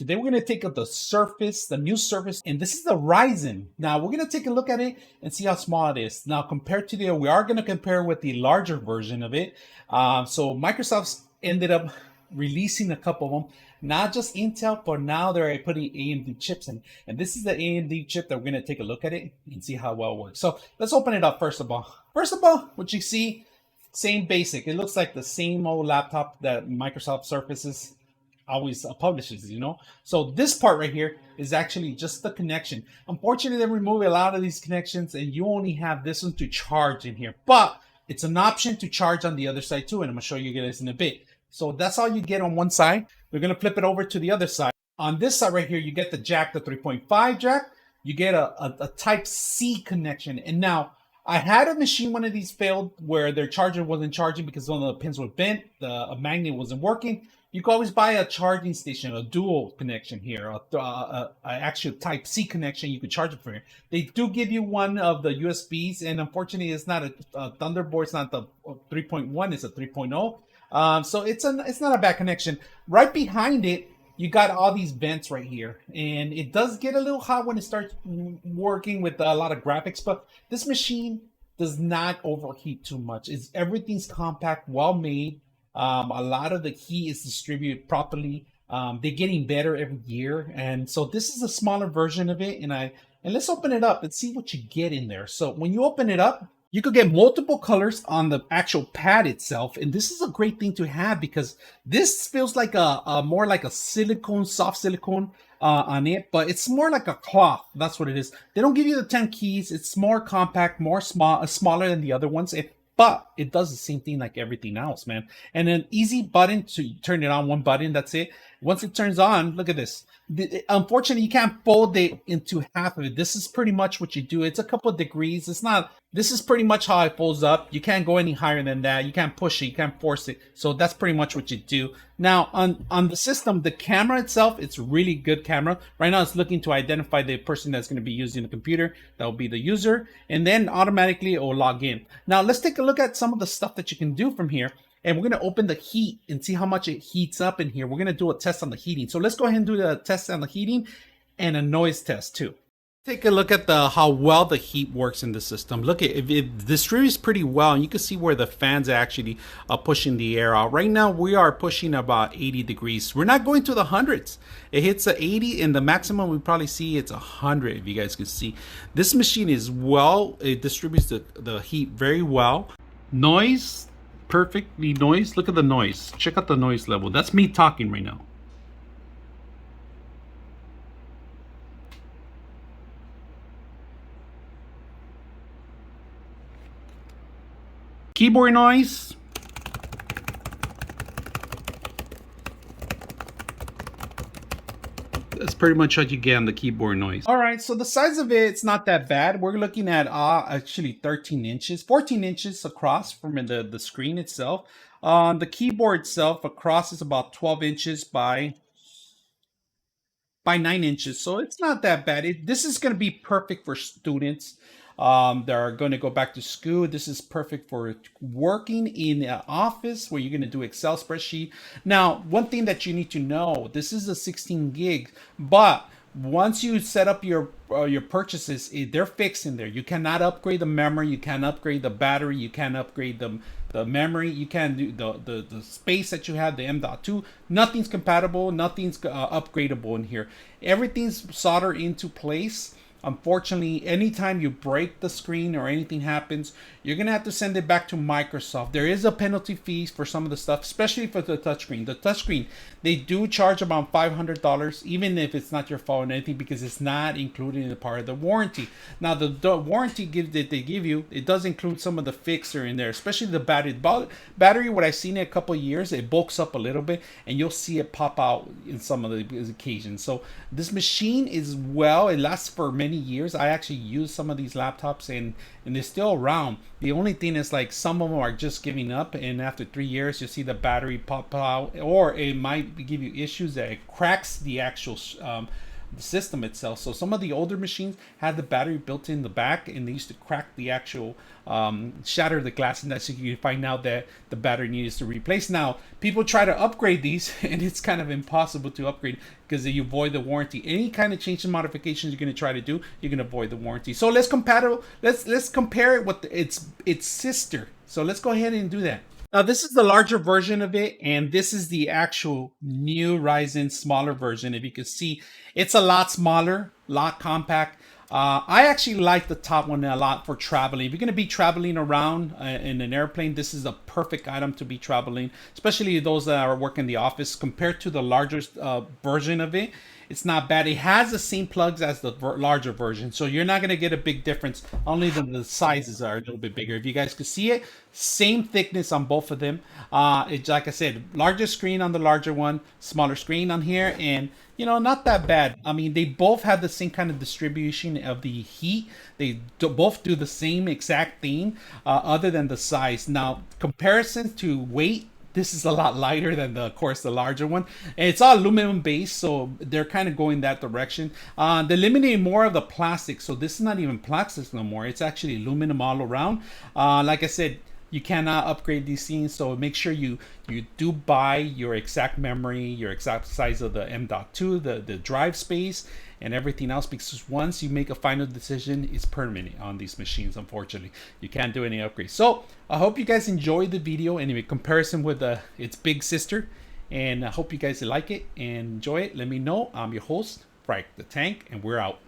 Today we're going to take up the Surface, the new Surface, and this is the Ryzen. Now we're going to take a look at it and see how small it is. Now compared to we are going to compare with the larger version of it. So Microsoft's ended up releasing a couple of them, not just Intel, but now they're putting AMD chips in. And this is the AMD chip that we're going to take a look at it and see how well it works. So let's open it up first of all. First of all, what you see, same basic. It looks like the same old laptop that Microsoft Surfaces always publishes, you know. So this part right here is actually just the connection. Unfortunately, they remove a lot of these connections and you only have this one to charge in here, but it's an option to charge on the other side too, and I'm gonna show you guys in a bit. So that's all you get on one side. We're gonna flip it over to the other side. On this side right here, you get the jack, the 3.5 jack. You get a type C connection. And now I had a machine, one of these failed where their charger wasn't charging because one of the pins were bent, a magnet wasn't working. You can always buy a charging station, a dual connection here, a actual Type C connection. You can charge it for here. They do give you one of the USBs, and unfortunately, it's not a Thunderbolt. It's not the 3.1. It's a 3.0. So it's not a bad connection. Right behind it, you got all these vents right here, and it does get a little hot when it starts working with a lot of graphics. But this machine does not overheat too much. Everything's compact, well made. A lot of the heat is distributed properly. They're getting better every year, and so this is a smaller version of it. And let's open it up and see what you get in there. So when you open it up, you could get multiple colors on the actual pad itself, and this is a great thing to have because this feels like a more like a silicone, soft silicone on it, but it's more like a cloth. That's what it is. They don't give you the 10 keys. It's more compact, more smaller than the other ones. But it does the same thing like everything else, man. And an easy button to turn it on, one button, that's it. Once it turns on, look at this. Unfortunately, you can't fold it into half of it. This is pretty much what you do. It's a couple of degrees. This is pretty much how it folds up. You can't go any higher than that. You can't push it. You can't force it. So that's pretty much what you do. Now, on the system, the camera itself, it's really good camera. Right now, it's looking to identify the person that's going to be using the computer. That will be the user. And then automatically it will log in. Now, let's take a look at some of the stuff that you can do from here. And we're going to open the heat and see how much it heats up in here. We're going to do a test on the heating. So let's go ahead and do the test on the heating and a noise test too. Take a look at how well the heat works in the system. Look, it distributes pretty well, and you can see where the fans are actually pushing the air out. Right now, we are pushing about 80 degrees. We're not going to the hundreds. It hits a 80, and the maximum we probably see it's 100. If you guys can see, this machine is it distributes the heat very well. Noise, perfectly noise. Look at the noise. Check out the noise level. That's me talking right now. Keyboard noise. That's pretty much what you get on the keyboard noise. All right, so the size of it's not that bad. We're looking at actually 13 inches, 14 inches across from the screen itself. The keyboard itself across is about 12 inches by 9 inches, so it's not that bad. This is going to be perfect for students that are going to go back to school. This is perfect for working in an office where you're going to do Excel spreadsheet. Now, one thing that you need to know, this is a 16 gig, but once you set up your purchases, they're fixed in there. You cannot upgrade the memory. You can't upgrade the battery. You can't upgrade the memory. You can't do the space that you have, the M.2. Nothing's compatible. Nothing's upgradable in here. Everything's soldered into place. Unfortunately, anytime you break the screen or anything happens, you're going to have to send it back to Microsoft. There is a penalty fee for some of the stuff, especially for the touchscreen. The touchscreen, they do charge about $500, even if it's not your fault or anything, because it's not included in the part of the warranty. Now, the warranty that they give you, it does include some of the fixer in there, especially the battery. Battery, what I've seen in a couple of years, it bulks up a little bit, and you'll see it pop out in some of the occasions. So this machine is it lasts for many years. I actually use some of these laptops, and they're still around. The only thing is, like, some of them are just giving up, and after 3 years you see the battery pop out, or it might give you issues that it cracks the actual the system itself. So some of the older machines had the battery built in the back, and they used to crack the actual shatter the glass, and that's so you find out that the battery needs to replace. Now people try to upgrade these, and it's kind of impossible to upgrade because you avoid the warranty. Any kind of change and modifications you're going to try to do, you're going to avoid the warranty. So let's compare it with its sister. So let's go ahead and do that. Now this is the larger version of it, and this is the actual new Ryzen smaller version. If you can see, it's a lot smaller, a lot compact. I actually like the top one a lot for traveling. If you're going to be traveling around in an airplane, this is a perfect item to be traveling, especially those that are working in the office. Compared to the larger version of it, it's not bad. It has the same plugs as the larger version, so you're not going to get a big difference. Only the sizes are a little bit bigger. If you guys can see it, same thickness on both of them. It's like I said, larger screen on the larger one, smaller screen on here, and not that bad. I mean, they both have the same kind of distribution of the heat. They both do the same exact thing, other than the size. Now, comparison to weight, this is a lot lighter than of course, the larger one. And it's all aluminum based, so they're kind of going that direction. They're eliminating more of the plastic, so this is not even plastic no more. It's actually aluminum all around. Like I said, you cannot upgrade these things, so make sure you do buy your exact memory, your exact size of the M.2, the drive space, and everything else, because once you make a final decision, it's permanent on these machines. Unfortunately, you can't do any upgrades. So I hope you guys enjoyed the video and in comparison with its big sister, and I hope you guys like it and enjoy it. Let me know. I'm your host, Frank the Tank, and we're out.